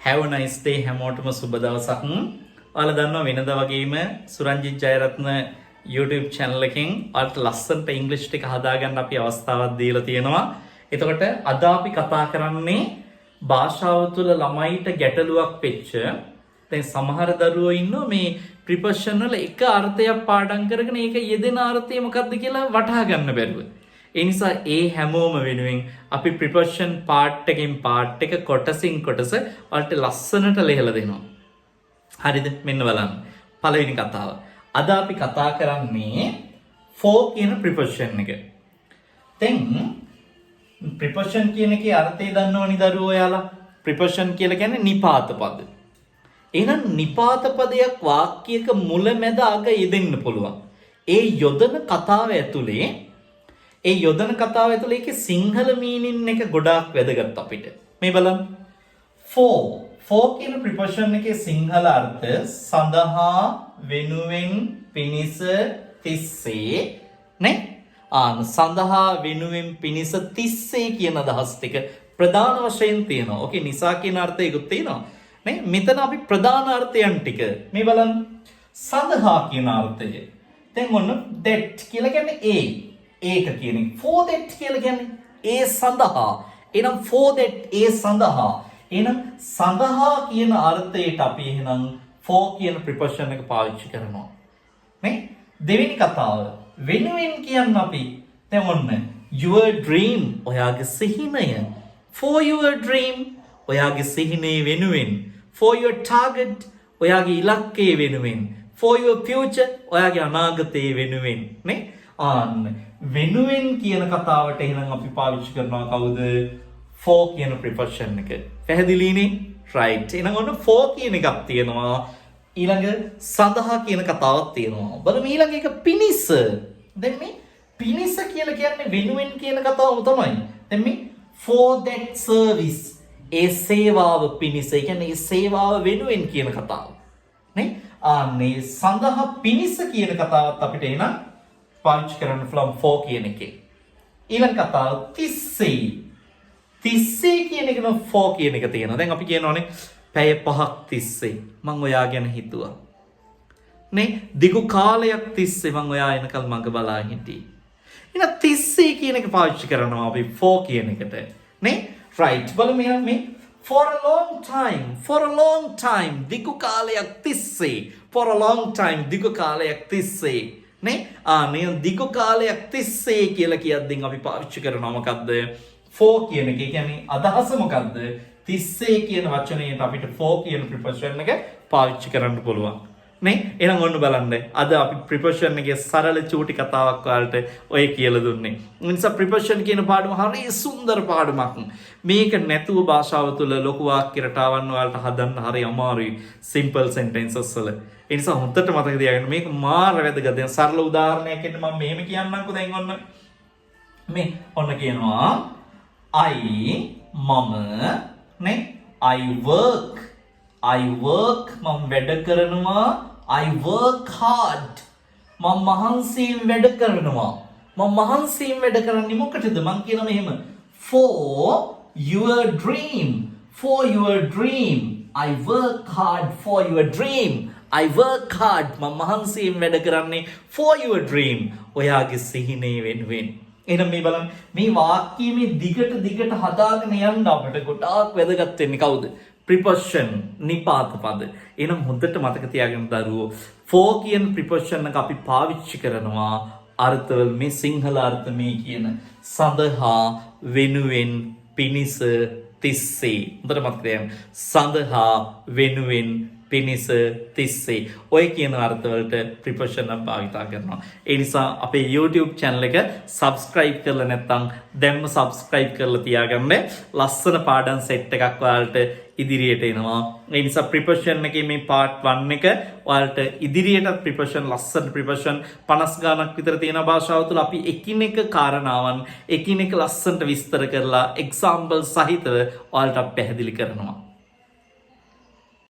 have a nice day හැමෝටම සුබ දවසක්. ඔයාලා දන්නවා වෙනදා වගේම සුරංජිත් ජයරත්න YouTube channel එකෙන් ඔයාලට ලස්සනට ඉංග්‍රීසි ටික හදාගන්න අපි අවස්ථාවක් දීලා තියෙනවා. එතකොට අද අපි කතා කරන්නේ භාෂාව තුළ ළමයිට ගැටලුවක් වෙච්ච දැන් සමහර දරුවෝ ඉන්නවා මේ ප්‍රිපොසිෂන් වල එක අර්ථයක් පාඩම් කරගෙන ඒක යෙදෙන අර්ථය මොකක්ද කියලා වටහා ගන්න බැරුව. ඒ නිසා ඒ හැමෝම වෙනුවෙන් අපි ප්‍රිපොසිෂන් පාර්ට් එකෙන් පාර්ට් එක කොටසින් කොටස වලට ලස්සනට ලියලා දෙනවා. හරිද? මෙන්න බලන්න. පළවෙනි කතාව. අද අපි කතා කරන්නේ for කියන ප්‍රිපොසිෂන් එක. දැන් ප්‍රිපොසිෂන් කියන එකේ අර්ථය දන්නවනේ දරුවෝ ඔයාලා. ප්‍රිපොසිෂන් කියලා කියන්නේ නිපාත පද. එහෙනම් නිපාත පදයක් වාක්‍යයක මුල මැද අග යෙදෙන්න පුළුවන්. ඒ යොදන කතාව ඇතුලේ ඒකේ සිංහල මීනින් එක ගොඩාක් වැදගත් අපිට. මේ බලන්න. for කියන ප්‍රිපොසිෂන් එකේ සිංහල අර්ථ සඳහා, වෙනුවෙන්, පිණිස, තිස්සේ නේ? සඳහා, වෙනුවෙන්, පිණිස, තිස්සේ කියන අදහස් ටික ප්‍රධාන වශයෙන් තියෙනවා. ඕකේ නිසා කියන අර්ථයකුත් තියෙනවා. නේ? මෙතන අපි ප්‍රධාන අර්ථයන් ටික මේ බලන්න. සඳහා කියන අර්ථය. දැන් ඔන්න that කියලා කියන්නේ ඒක කියන්නේ for that කියලා කියන්නේ ඒ සඳහා. එහෙනම් for that ඒ සඳහා. එහෙනම් සඳහා කියන අර්ථයට අපි එහෙනම් for කියන ප්‍රිපොසිෂන් එක පාවිච්චි කරනවා. නේ? දෙවෙනි කතාව වෙනුවෙන් කියන්න අපි දැන් ඔන්න your dream ඔයාගේ සිහිනය. for your dream ඔයාගේ සිහිනය වෙනුවෙන්. for your target ඔයාගේ ඉලක්කය වෙනුවෙන්. for your future ඔයාගේ අනාගතය වෙනුවෙන්. නේ? වෙනුවෙන් කියන කතාවට එහෙනම් අපි පාවිච්චි කරනවා කවුද? for කියන ප්‍රිපොසිෂන් එක. පැහැදිලිනේ? right. එහෙනම් ඔන්න for කියන එකක් තියෙනවා. ඊළඟ සඳහා කියන කතාවක් තියෙනවා. බලමු ඊළඟ එක පිණිස. දැන් මේ පිණිස කියලා කියන්නේ වෙනුවෙන් කියන කතාවම තමයි. දැන් මේ for that service ඒ සේවාව පිණිස. ඒ කියන්නේ ඒ සේවාව වෙනුවෙන් කියන කතාව. නේ? මේ සඳහා පිණිස කියන කතාවත් අපිට එන පාවිච්චි කරන්න පුළුවන් for කියන එකේ. ඊළඟ කතාව තිස්සේ. තිස්සේ කියන එක නම් for කියන එක තියෙනවා. දැන් අපි කියනවානේ පැය 5ක් තිස්සේ මම ඔයා ගැන හිතුවා. නේ? දිගු කාලයක් තිස්සේ මම ඔයා එනකල් මඟ බලා හිටියේ. එහෙනම් තිස්සේ කියන එක පාවිච්චි කරනවා අපි for කියන එකට. නේ? right. බලමු මේ for a long time දිගු කාලයක් තිස්සේ. for a long time දිගු කාලයක් තිස්සේ. නේ? මේ දිගු කාලයක් තිස්සේ කියලා කියද්දී අපි පාවිච්චි කරනවා මොකද්ද? for කියන එක. ඒ කියන්නේ අදහස මොකද්ද? තිස්සේ කියන වචනයට අපිට for කියන ප්‍රිපොසිෂන් එක පාවිච්චි කරන්න පුළුවන්. නේ? එහෙනම් ඔන්න බලන්න. අද අපි ප්‍රිපොසිෂන් එකේ සරල චූටි කතාවක් වලට ඔය කියලා දුන්නේ. ඒ නිසා ප්‍රිපොසිෂන් කියන පාඩම හරිය සුන්දර පාඩමක්. මේක නැතුව භාෂාව තුළ ලොකු වාක්‍ය රටාවන් වලට හදන්න හරිය අමාරුයි. simple sentences වල. ඒ නිසා හොඳට මතක තියාගන්න මේක මාර වැදගත්. දැන් සරල උදාහරණයකින් මම මෙහෙම කියන්නම්කෝ. දැන් ඔන්න මේ ඔන්න කියනවා මම නේ I work මම වැඩ කරනවා. I work hard මම මහන්සියෙන් වැඩ කරනවා. මම මහන්සියෙන් වැඩ කරන්නේ මොකටද? මං කියනවා මෙහෙම for your dream I work hard for your dream. I work hard මම මහන්සියෙන් වැඩ කරන්නේ for your dream ඔයාගේ සිහිනය වෙනුවෙන්. එහෙනම් මේ බලන්න මේ වාක්‍යයේ මේ දිගට හදාගෙන යන්න අපිට ගොඩාක් වැදගත් වෙන්නේ කවුද? ප්‍රිපොසිෂන් නිපාත පද. එහෙනම් හොඳට මතක තියාගන්න දරුවෝ for කියන ප්‍රිපොසිෂන් එක අපි පාවිච්චි කරනවා අර්ථවල මේ සිංහල අර්ථ මේ කියන සඳහා, වෙනුවෙන්, පිණිස, තිස්සේ. හොඳට මතක තියාගන්න. සඳහා, වෙනුවෙන්, පිණිස, තිස්සේ ඔය කියන අර්ථවලට ප්‍රිපොසිෂන් එක භාවිතා කරනවා. ඒ නිසා අපේ YouTube channel එක subscribe කරලා නැත්නම් දැන්ම subscribe කරලා තියාගන්න. ලස්සන පාඩම් set එකක් ඔයාලට ඉදිරියට එනවා. ඒ නිසා ප්‍රිපොසිෂන් එකේ මේ part 1 එක ඔයාලට ඉදිරියට ප්‍රිපොසිෂන් ලස්සන ප්‍රිපොසිෂන් 50 ගානක් විතර තියෙන භාෂාව තුළ අපි එකිනෙක කාරණාවන් එකිනෙක ලස්සනට විස්තර කරලා example සහිතව ඔයාලට පැහැදිලි කරනවා.